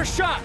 First shot!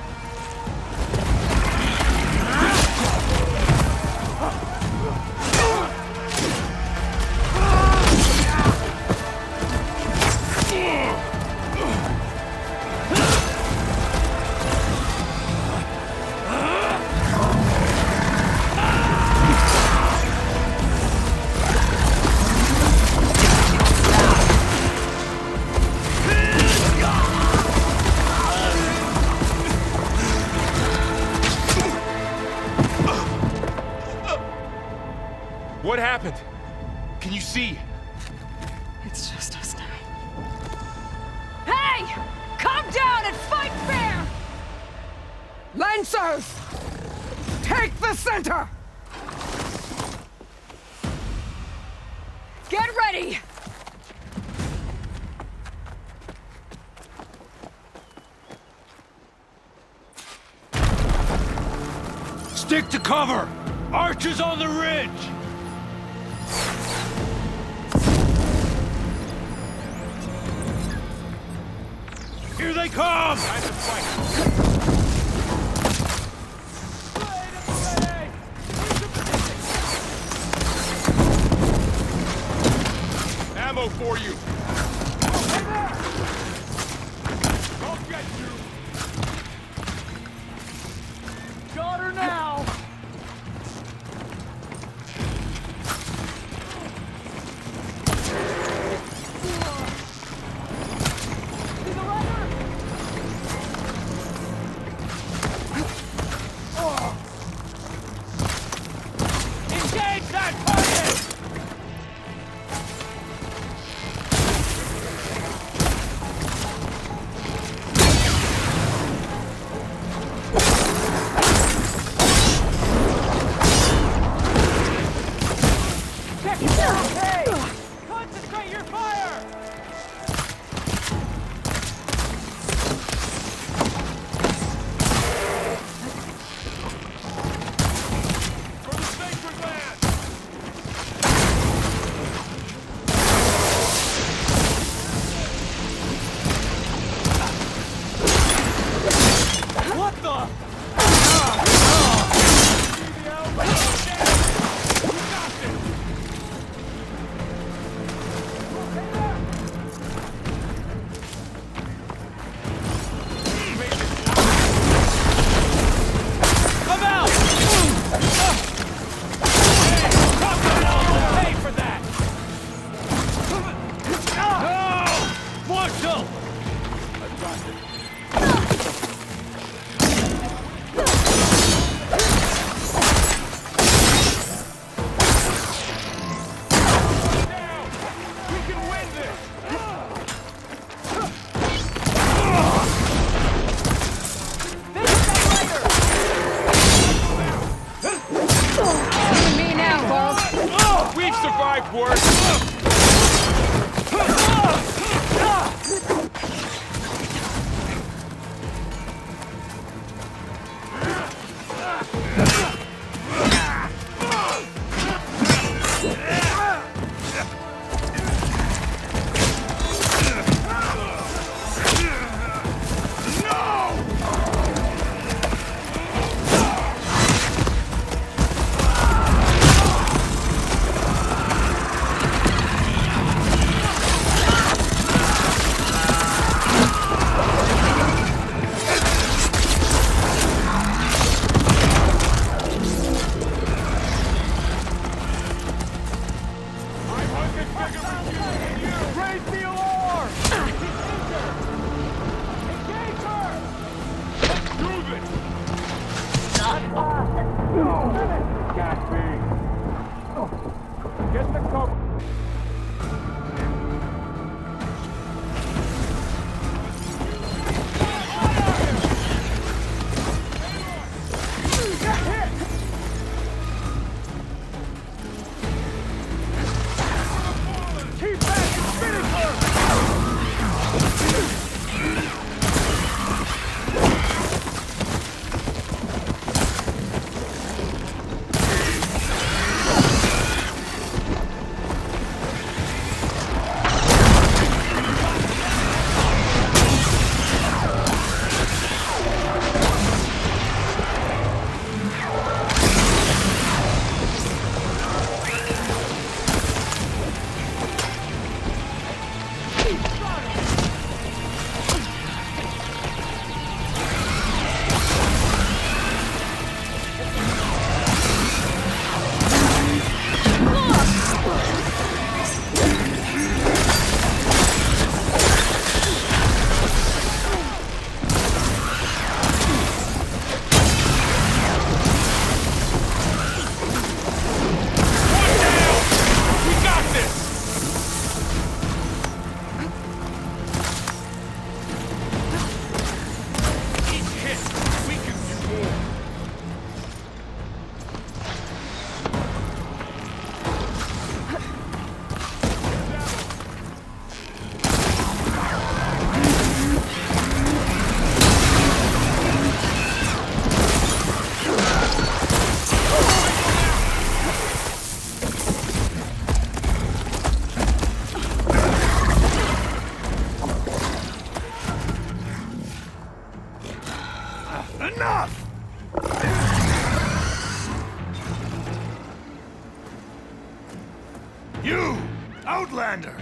What happened? Can you see? It's just us now. Hey! Calm down and fight fair! Lancers! Take the center! Get ready! Stick to cover! Archers on the ridge! Here they come! Time to fight! Ammo for you! Don't get you! Got her now! Engage that target! Concentrate your fire! For the sacred land! What the? I'm out! Pay for that! No! Marshal! I got it. Down! We can win this! Me now, Bob. We've survived worse! Raise the alarm! Engage her! Let's do this! Got me! Get the cover! Keep back and finish her!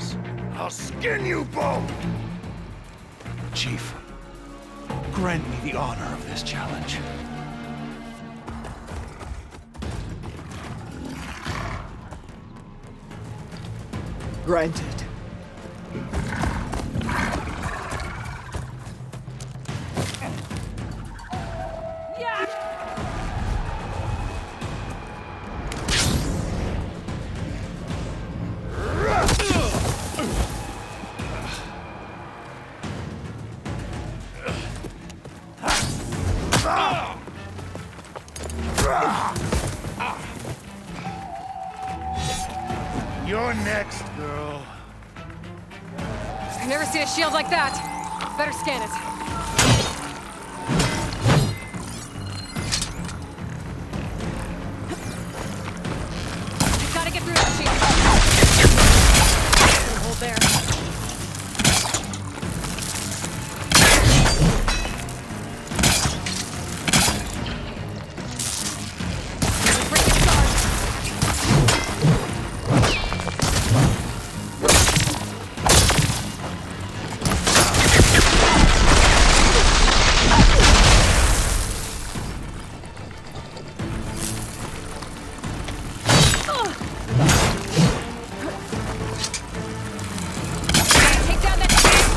this, I'll skin you both! Chief, grant me the honor of this challenge. Granted. You're next, girl. I've never seen a shield like that. Better scan it. Gotta get through that shield. Hold there. Break its guard. Take down that shield.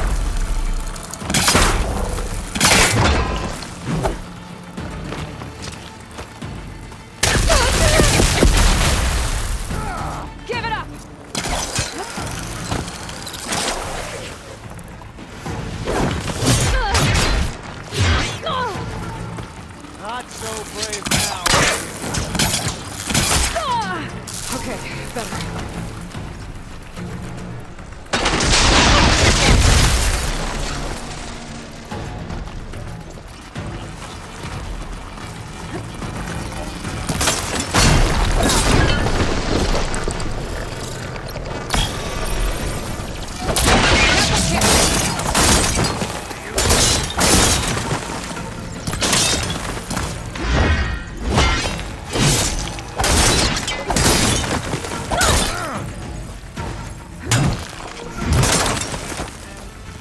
Give it up. Not so brave now. Okay, better.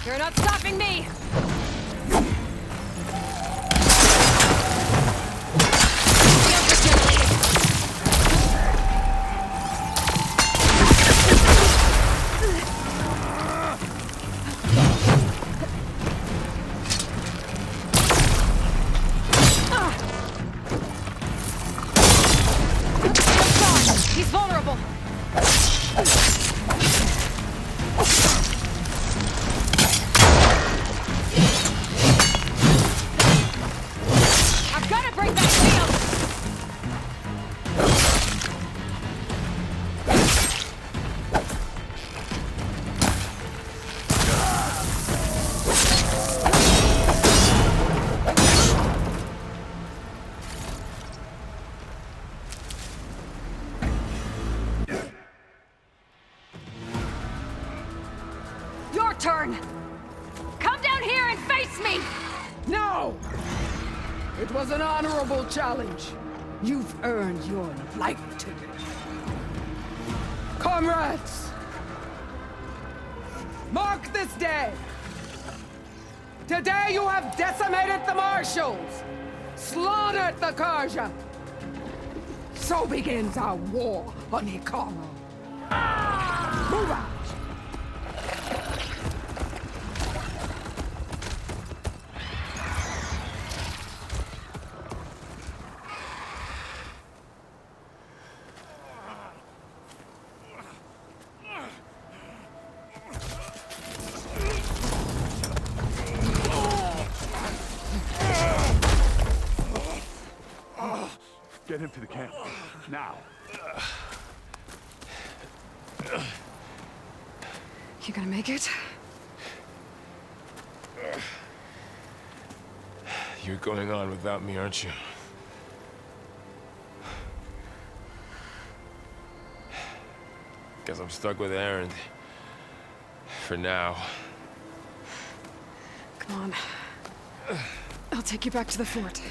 You're not stopping me! Shields regenerated. Shield's gone. He's vulnerable. I've got to break that shield! Your turn! Come down here and face me! No! It was an honorable challenge. You've earned your life today. Comrades! Mark this day! Today you have decimated the Marshals! Slaughtered the Karja! So begins our war on Hikaru. Move out! Get him to the camp. Now. You gonna make it? You're going on without me, aren't you? Guess I'm stuck with Erend. For now. Come on. I'll take you back to the fort.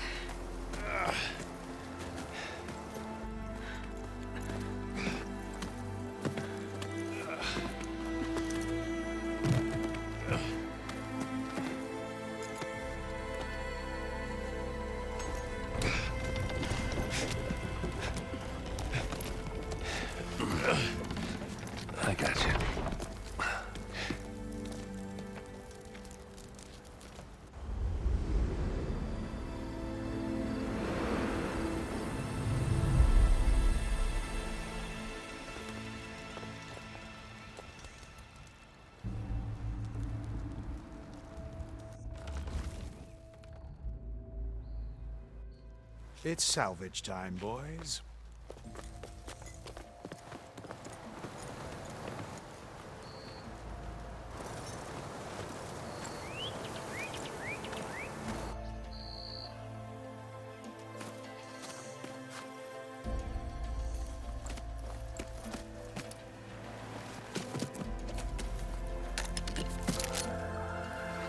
It's salvage time, boys.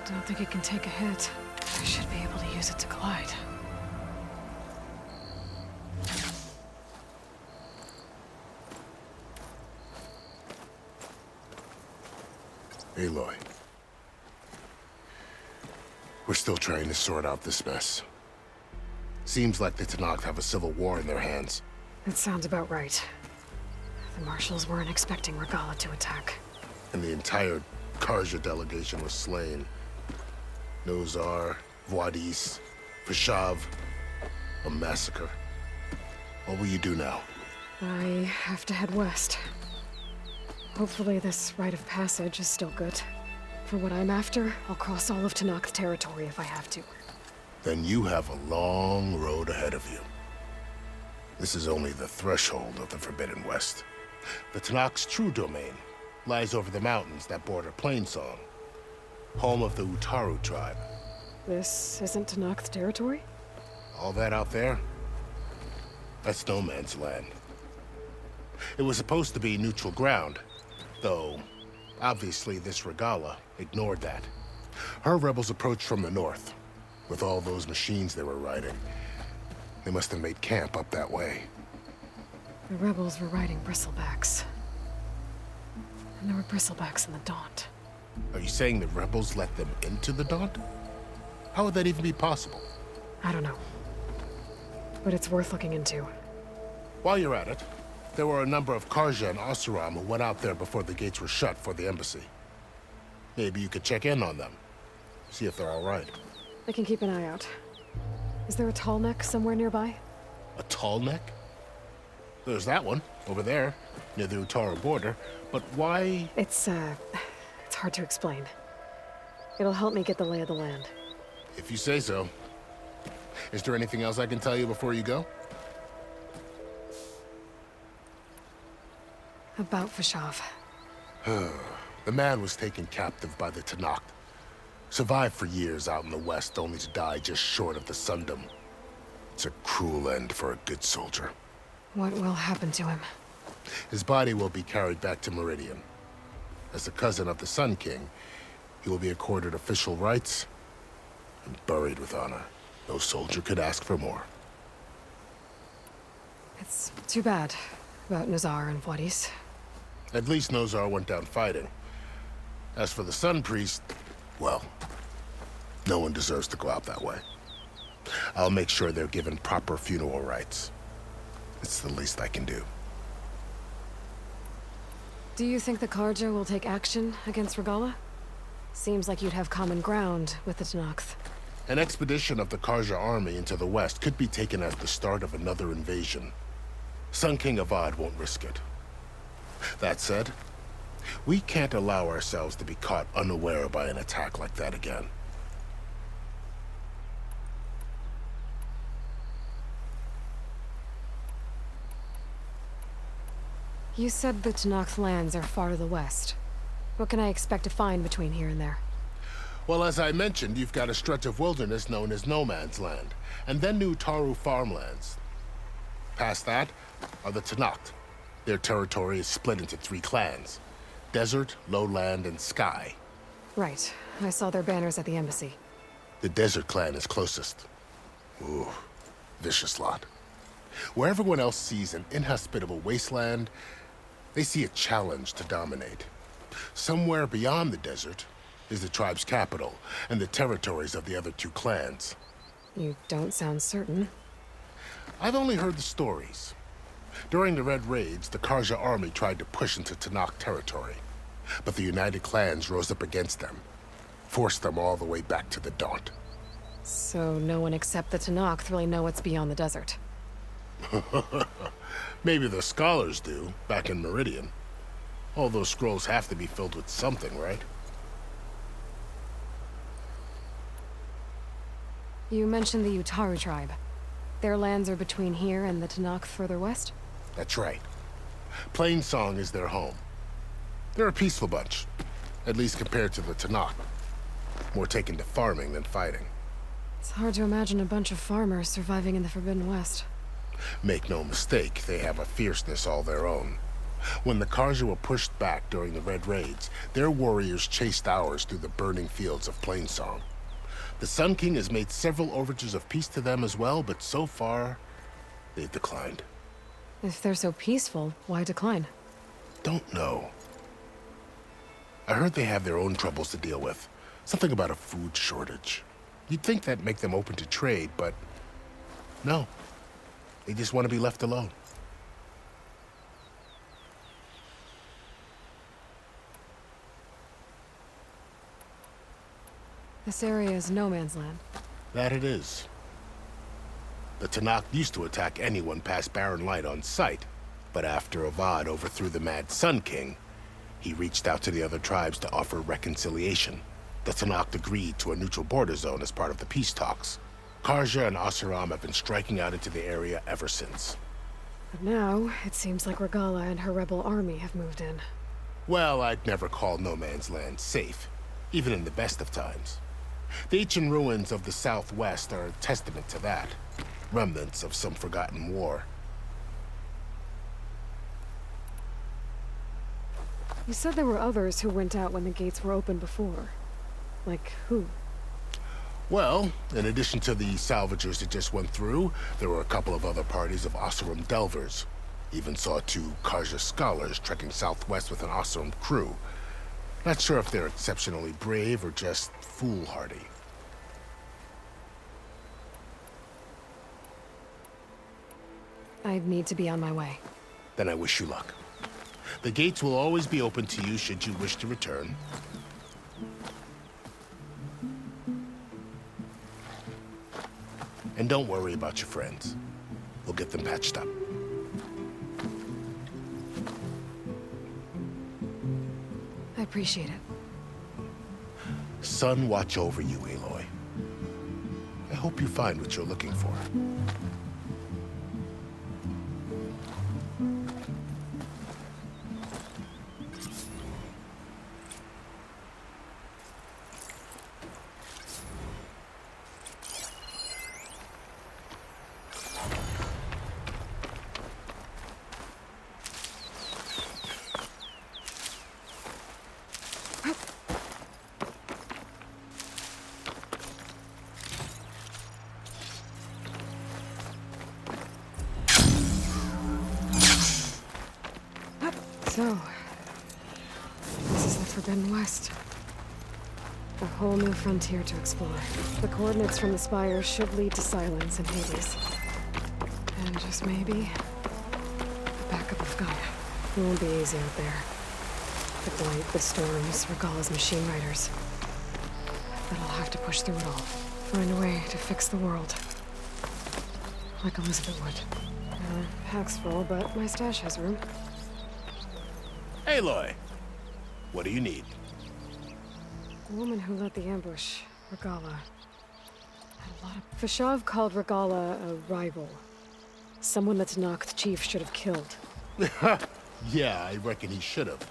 I don't think it can take a hit. I should be able to use it to glide. Aloy. We're still trying to sort out this mess. Seems like the Tenakth have a civil war in their hands. That sounds about right. The Marshals weren't expecting Regalla to attack. And the entire Carja delegation was slain. Nozar, Vuadis, Fashav. A massacre. What will you do now? I have to head west. Hopefully this rite of passage is still good. For what I'm after, I'll cross all of Tenakth territory if I have to. Then you have a long road ahead of you. This is only the threshold of the Forbidden West. The Tenakth's true domain lies over the mountains that border Plainsong, home of the Utaru tribe. This isn't Tenakth territory? All that out there? That's no man's land. It was supposed to be neutral ground, though obviously this Regalla ignored that. Her rebels approached from the north, with all those machines they were riding. They must have made camp up that way. The rebels were riding bristlebacks. And there were bristlebacks in the Daunt. Are you saying the rebels let them into the Daunt? How would that even be possible? I don't know. But it's worth looking into. While you're at it, there were a number of Carja and Oseram who went out there before the gates were shut for the embassy. Maybe you could check in on them. See if they're all right. I can keep an eye out. Is there a tall neck somewhere nearby? A tall neck? There's that one, over there, near the Utaru border. But why? It's hard to explain. It'll help me get the lay of the land. If you say so. Is there anything else I can tell you before you go? About Fashav. The man was taken captive by the Tenakth. Survived for years out in the west, only to die just short of the Sundom. It's a cruel end for a good soldier. What will happen to him? His body will be carried back to Meridian. As a cousin of the Sun King, he will be accorded official rights and buried with honor. No soldier could ask for more. It's too bad about Nozar and Vuadis. At least Nozar went down fighting. As for the Sun Priest, well, no one deserves to go out that way. I'll make sure they're given proper funeral rites. It's the least I can do. Do you think the Carja will take action against Regalla? Seems like you'd have common ground with the Tenakth. An expedition of the Carja army into the west could be taken as the start of another invasion. Sun King Avad won't risk it. That said, we can't allow ourselves to be caught unaware by an attack like that again. You said the Tenakth lands are far to the west. What can I expect to find between here and there? Well, as I mentioned, you've got a stretch of wilderness known as No Man's Land, and then New Taru farmlands. Past that are the Tenakth. Their territory is split into 3 clans: Desert, Lowland, and Sky. Right. I saw their banners at the embassy. The Desert clan is closest. Ooh, vicious lot. Where everyone else sees an inhospitable wasteland, they see a challenge to dominate. Somewhere beyond the desert is the tribe's capital and the territories of the other 2 clans. You don't sound certain. I've only heard the stories. During the Red Raids, the Carja army tried to push into Tenakth territory, but the United Clans rose up against them, forced them all the way back to the Daunt. So no one except the Tenakth really know what's beyond the desert. Maybe the scholars do, back in Meridian. All those scrolls have to be filled with something, right? You mentioned the Utaru tribe. Their lands are between here and the Tenakth further west? That's right. Plainsong is their home. They're a peaceful bunch, at least compared to the Tenakth. More taken to farming than fighting. It's hard to imagine a bunch of farmers surviving in the Forbidden West. Make no mistake, they have a fierceness all their own. When the Karja were pushed back during the Red Raids, their warriors chased ours through the burning fields of Plainsong. The Sun King has made several overtures of peace to them as well, but so far, they've declined. If they're so peaceful, why decline? Don't know. I heard they have their own troubles to deal with. Something about a food shortage. You'd think that'd make them open to trade, but no. They just want to be left alone. This area is no man's land. That it is. The Tenakth used to attack anyone past Barren Light on sight, but after Avad overthrew the Mad Sun King, he reached out to the other tribes to offer reconciliation. The Tenakth agreed to a neutral border zone as part of the peace talks. Karja and Oseram have been striking out into the area ever since. But now, it seems like Regalla and her rebel army have moved in. Well, I'd never call no man's land safe, even in the best of times. The ancient ruins of the Southwest are a testament to that. Remnants of some forgotten war. You said there were others who went out when the gates were open before. Like who? Well, in addition to the salvagers that just went through, there were a couple of other parties of Oseram delvers. Even saw 2 Karja scholars trekking southwest with an Oseram crew. Not sure if they're exceptionally brave or just foolhardy. I need to be on my way. Then I wish you luck. The gates will always be open to you should you wish to return. And don't worry about your friends. We'll get them patched up. I appreciate it. Sun watch over you, Aloy. I hope you find what you're looking for. So, this is the Forbidden West. A whole new frontier to explore. The coordinates from the spire should lead to Silence and Hades. And just maybe, the backup of Gaia. It won't be easy out there. The blight, the storms, Regalla's machine riders. But I'll have to push through it all. Find a way to fix the world. Like Elizabeth would. Pack's full, but my stash has room. Aloy, what do you need? The woman who led the ambush, Regalla, had a lot of... Fashav called Regalla a rival. Someone that Tenakth chief should have killed. Yeah, I reckon he should have.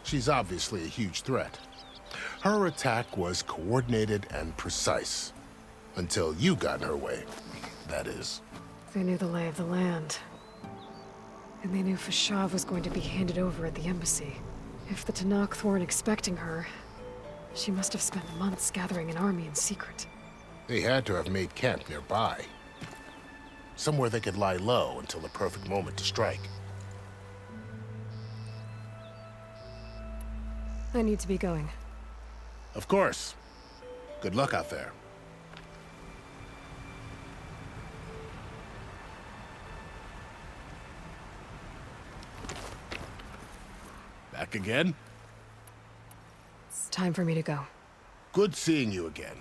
She's obviously a huge threat. Her attack was coordinated and precise. Until you got in her way, that is. They knew the lay of the land. And they knew Fashav was going to be handed over at the embassy. If the Tenakth weren't expecting her, she must have spent months gathering an army in secret. They had to have made camp nearby. Somewhere they could lie low until the perfect moment to strike. I need to be going. Of course. Good luck out there. Back again? It's time for me to go. Good seeing you again.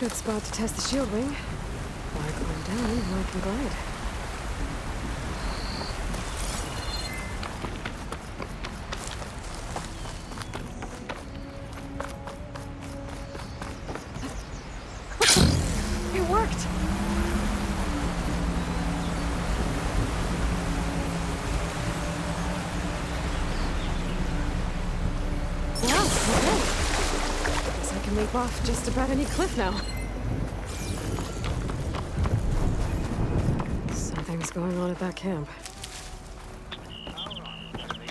Good spot to test the shield wing. Why climb down when I can glide? It worked! Wow, okay. Guess I can leap off just about any cliff now. Something's going on at that camp.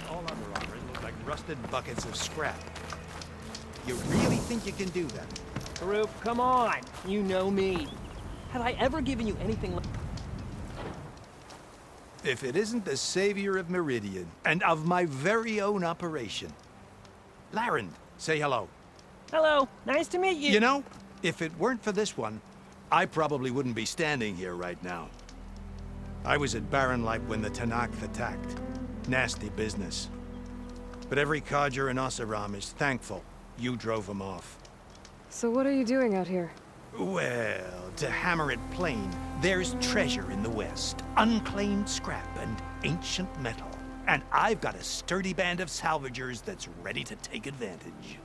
All other armor look like rusted buckets of scrap. You really think you can do that? Karuk, come on. You know me. Have I ever given you anything like... If it isn't the savior of Meridian, and of my very own operation. Larend, say hello. Hello, nice to meet you. You know, if it weren't for this one, I probably wouldn't be standing here right now. I was at Barren Light when the Tenakth attacked. Nasty business. But every Carja in Oseram is thankful you drove them off. So what are you doing out here? Well, to hammer it plain, there's treasure in the west. Unclaimed scrap and ancient metal. And I've got a sturdy band of salvagers that's ready to take advantage.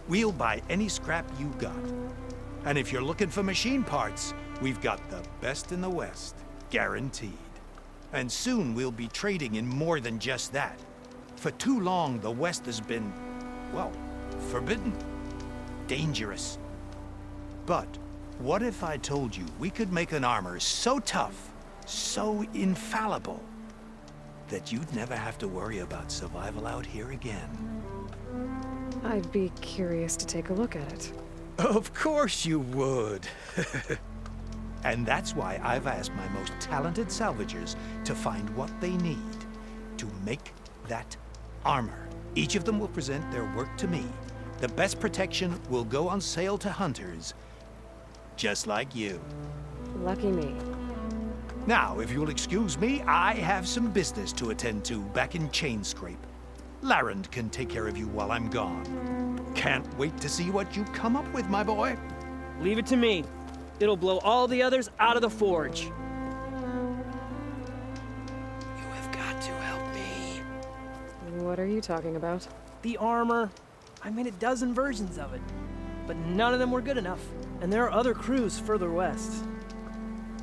We'll buy any scrap you got. And if you're looking for machine parts, we've got the best in the west. Guaranteed. And soon we'll be trading in more than just that. For too long, the west has been, well, forbidden. Dangerous. But what if I told you we could make an armor so tough, so infallible, that you'd never have to worry about survival out here again? I'd be curious to take a look at it. Of course you would. And that's why I've asked my most talented salvagers to find what they need to make that armor. Each of them will present their work to me. The best protection will go on sale to hunters, just like you. Lucky me. Now, if you'll excuse me, I have some business to attend to back in Chainscrape. Larend can take care of you while I'm gone. Can't wait to see what you come up with, my boy. Leave it to me. It'll blow all the others out of the forge. You have got to help me. What are you talking about? The armor. I made a dozen versions of it, but none of them were good enough. And there are other crews further west.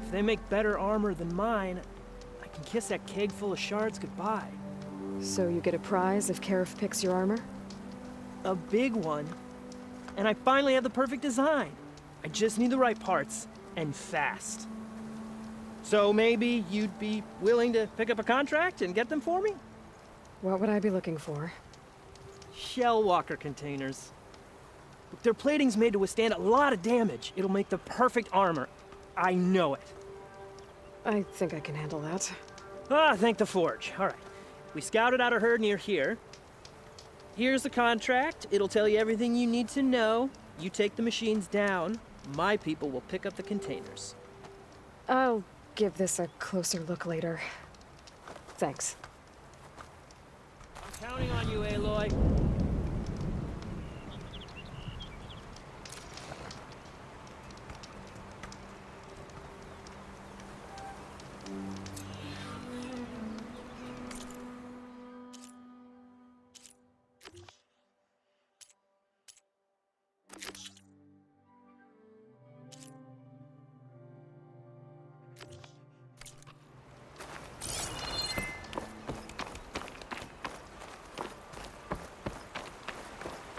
If they make better armor than mine, I can kiss that keg full of shards goodbye. So you get a prize if Karif picks your armor? A big one. And I finally have the perfect design. I just need the right parts, and fast. So maybe you'd be willing to pick up a contract and get them for me? What would I be looking for? Shell walker containers. Look, their plating's made to withstand a lot of damage. It'll make the perfect armor. I know it. I think I can handle that. Ah, thank the forge. All right. We scouted out a herd near here. Here's the contract. It'll tell you everything you need to know. You take the machines down. My people will pick up the containers. I'll give this a closer look later. Thanks. I'm counting on you, Aloy.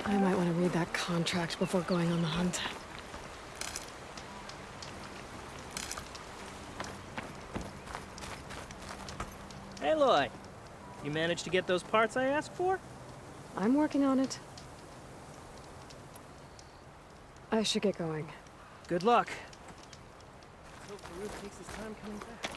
I might want to read that contract before going on the hunt. Aloy, you managed to get those parts I asked for? I'm working on it. I should get going. Good luck. Hope Karuk takes his time coming back.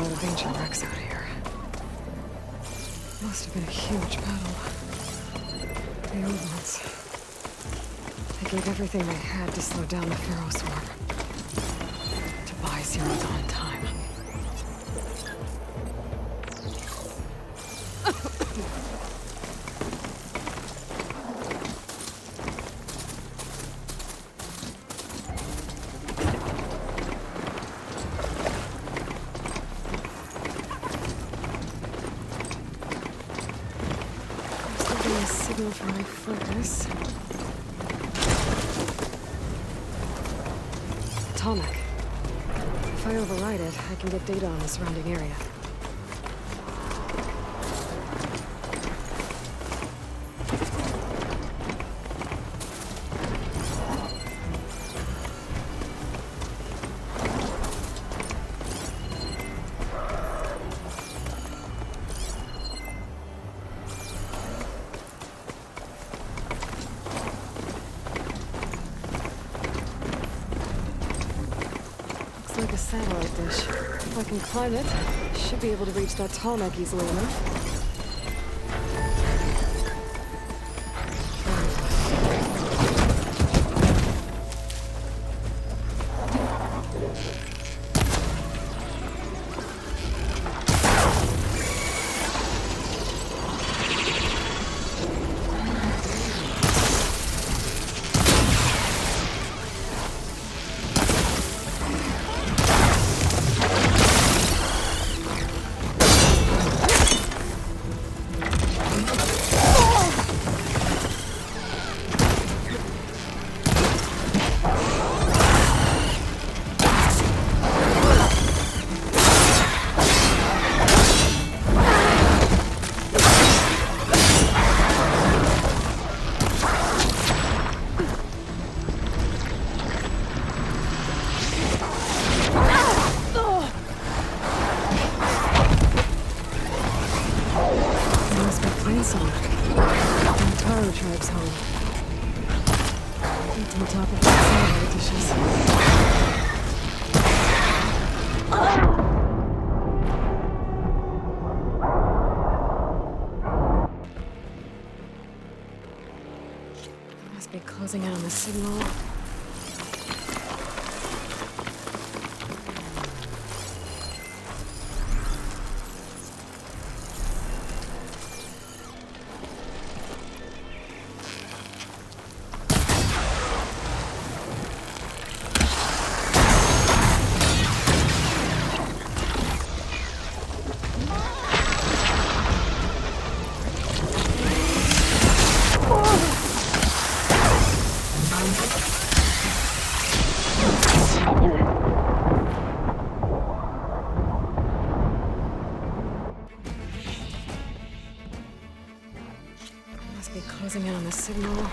lot of ancient wrecks out here. Must have been a huge battle. The old ones. They gave everything they had to slow down the Pharaoh swarm. To buy Zero Dawn time. Signal for my furnace. Atomic. If I override it, I can get data on the surrounding area. Like a satellite dish. If I can climb it, I should be able to reach that Tallneck easily enough. On top of the satellite dishes. Must be closing in on the signal. Must be closing in on the signal.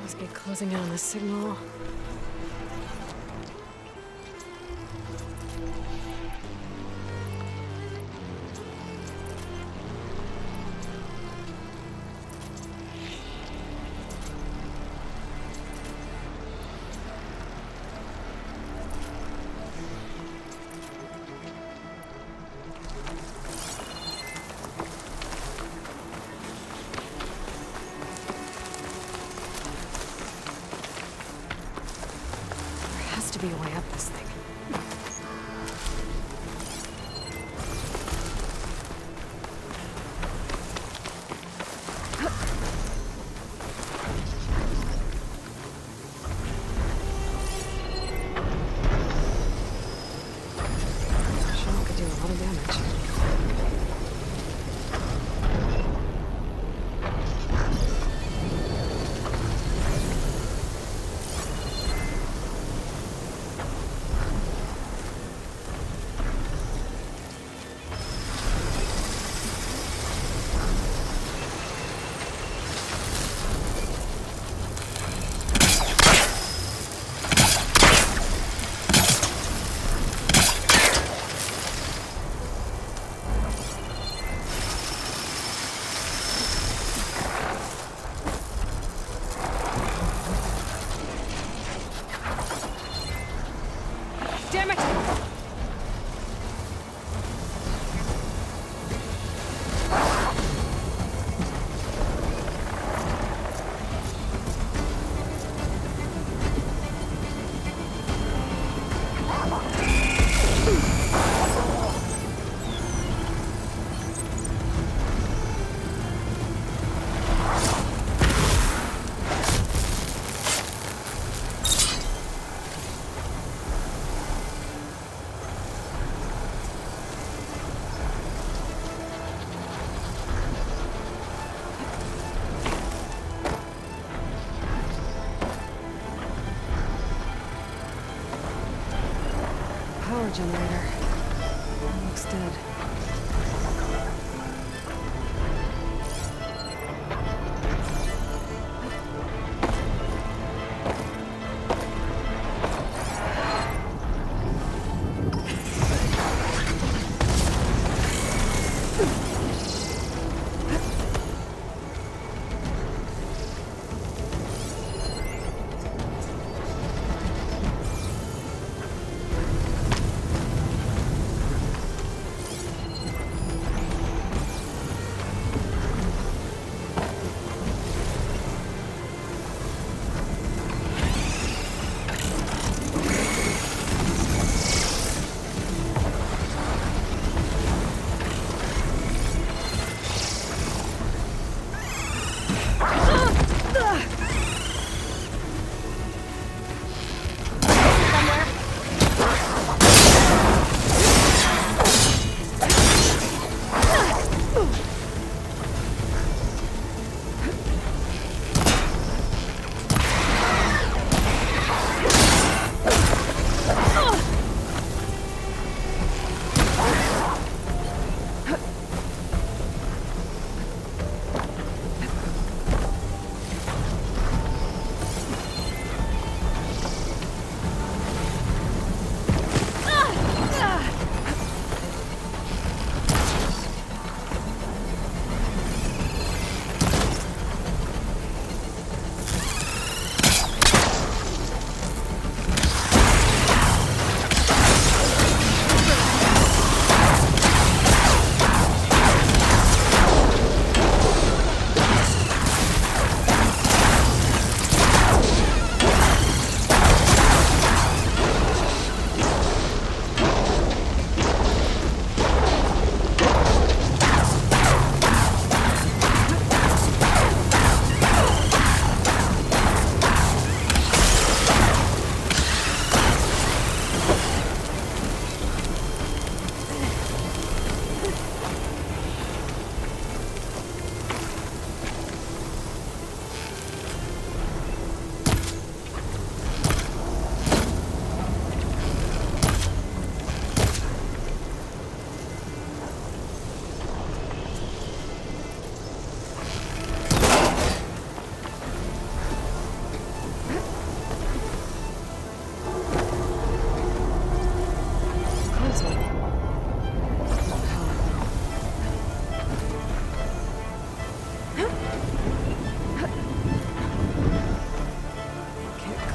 Must be closing in on the signal. be a way up this thing. Shell could do a lot of damage. Damn it! Power generator. Looks dead.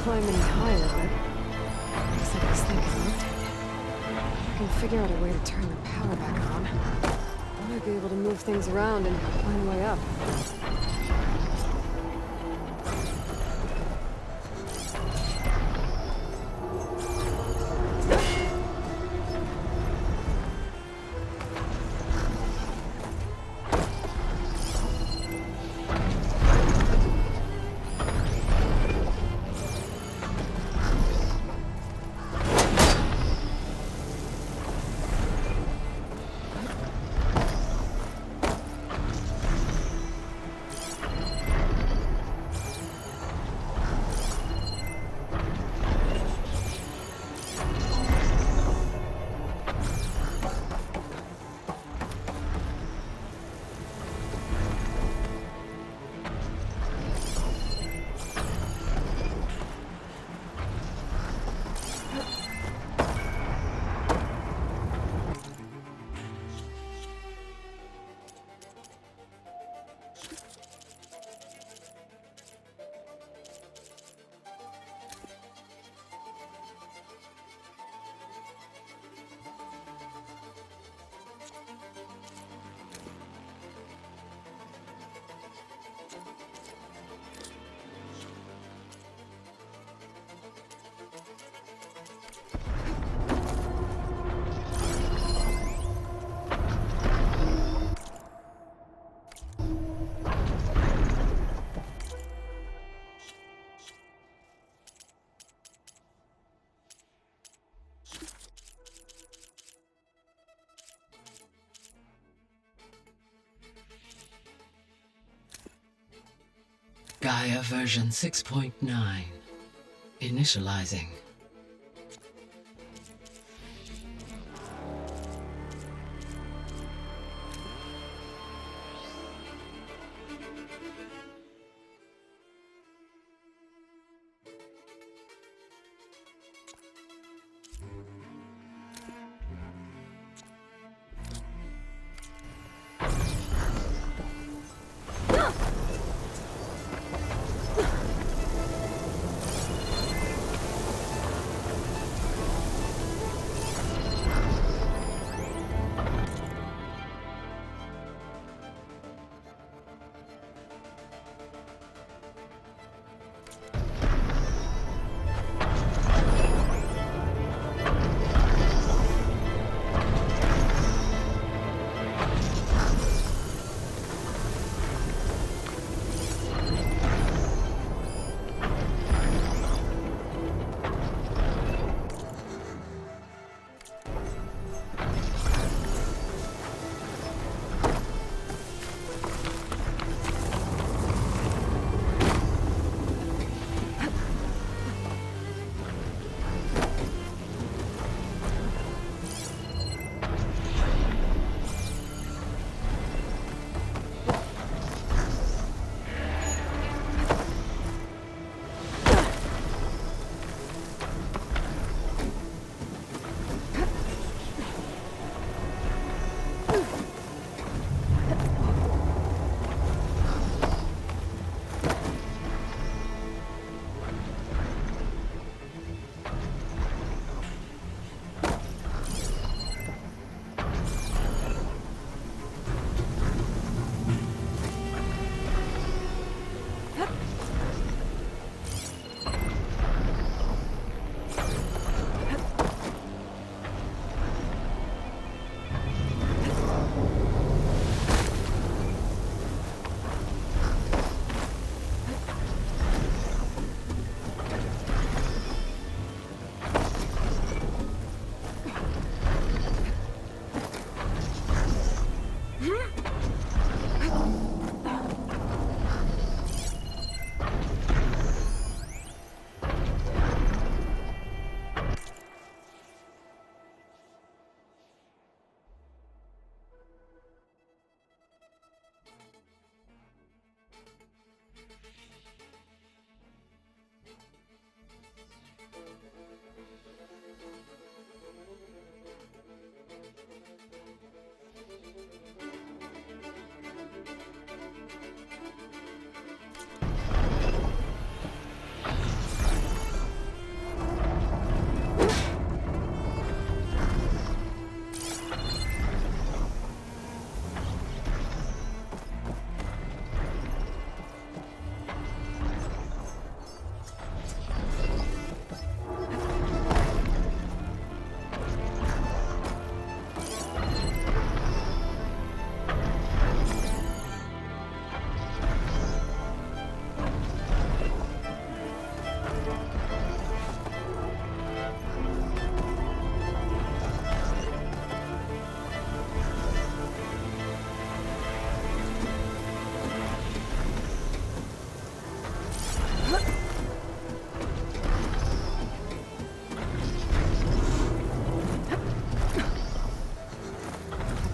climb any higher, but I guess I just think it looked. I can figure out a way to turn the power back on. I might be able to move things around and find a way up. Gaia version 6.9. Initializing.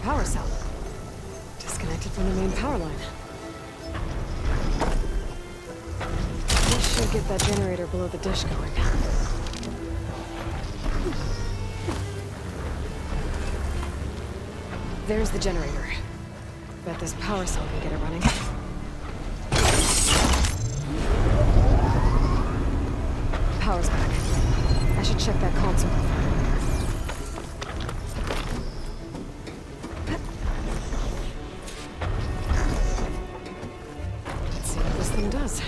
Power cell. Disconnected from the main power line. This should get that generator below the dish going. There's the generator. Bet this power cell can get it running. Power's back. I should check that console. Let's see what this thing does.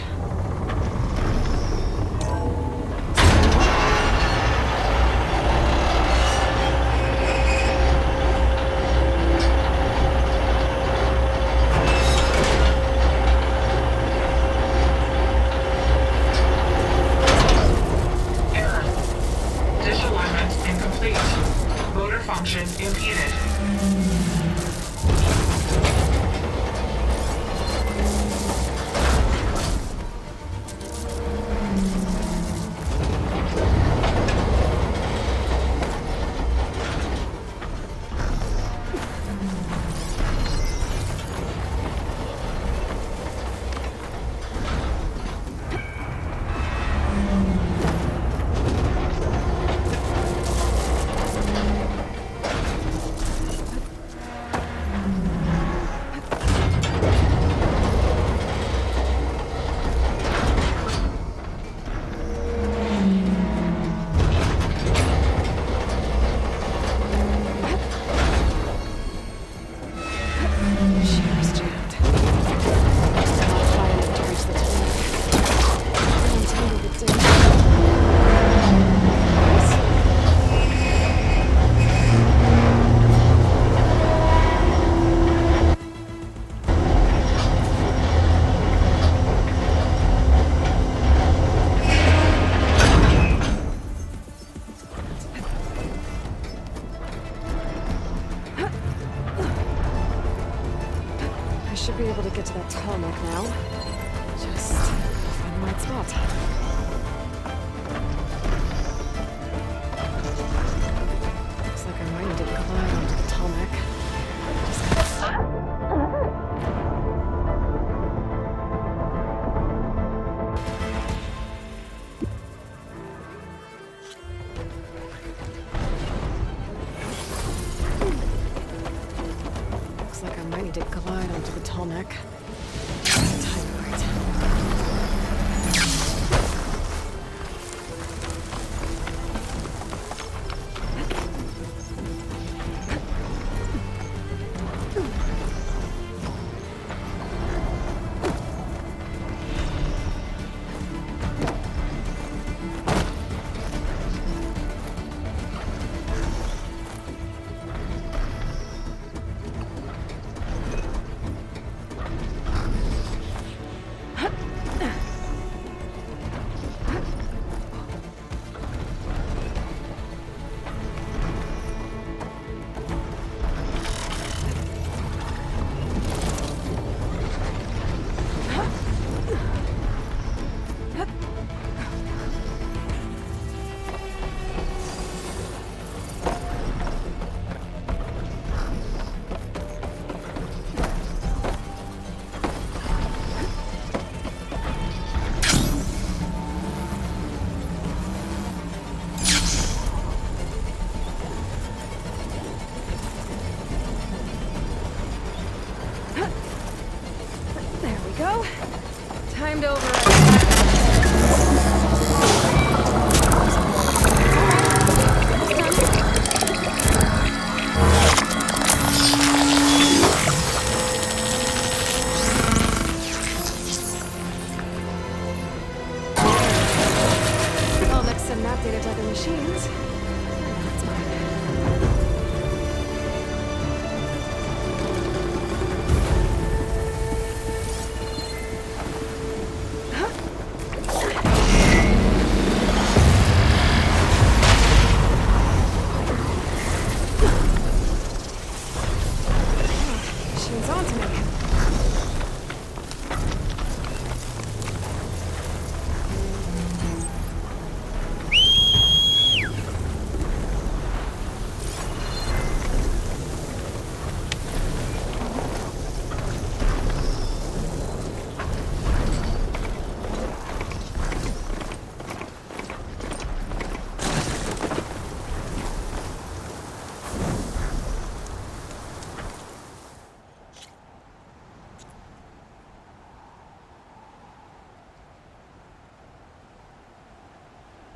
Function impeded. be able to get to that tarmac now. Just find the right spot. Looks like I might need to climb onto the tarmac. Looks like I might need to glide onto the tarmac. Time right. There we go. Time to override. I'll mix some map data to other machines. That's mine. Machine's on to me.